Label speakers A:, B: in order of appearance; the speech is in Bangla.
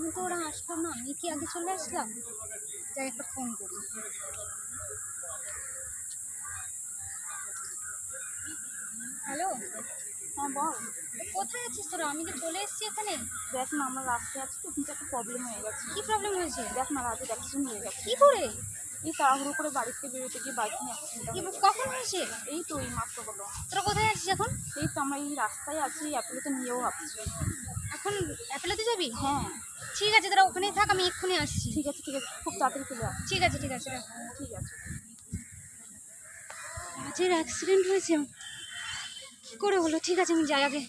A: এখনো তো ওরা আসলো না, আমি কি আগে চলে আসলাম? যাই একটা ফোন করি। হ্যালো,
B: হ্যাঁ বল।
A: কোথায় আছিস তোরা? আমি তো চলে এসেছি এখানে।
B: দেখ না, আমরা রাস্তায় আছি তো, কিন্তু একটা প্রবলেম হয়ে গেছে।
A: কি প্রবলেম হয়েছে?
B: দেখ না, রাতে অ্যাক্সিডেন্ট হয়ে গেছে।
A: কি করে?
B: এই তাড়াহুড়ো করে বাড়িতে বেরোতে গিয়ে বাইক নিয়ে অ্যাক্সিডেন্ট
A: কি
B: হয়েছে।
A: কখন হয়েছে?
B: এই তো এই মাত্র হলো।
A: তোরা কোথায় আছিস এখন?
B: এই তো আমরা এই রাস্তায় আছি, অ্যাপেলোতে নিয়েও ভাবছি।
A: এখন অ্যাপেলোতে যাবি?
B: হ্যাঁ
A: ঠিক আছে, তোরা ওখানেই থাক, আমি এক্ষুনি আসছি।
B: ঠিক আছে, ঠিক আছে, খুব তাড়াতাড়ি চলে আস।
A: ঠিক আছে ঠিক আছে।
B: ঠিক আছে।
A: রাজের অ্যাক্সিডেন্ট হয়েছে, কি করে হলো? ঠিক আছে, আমি যাই আগে।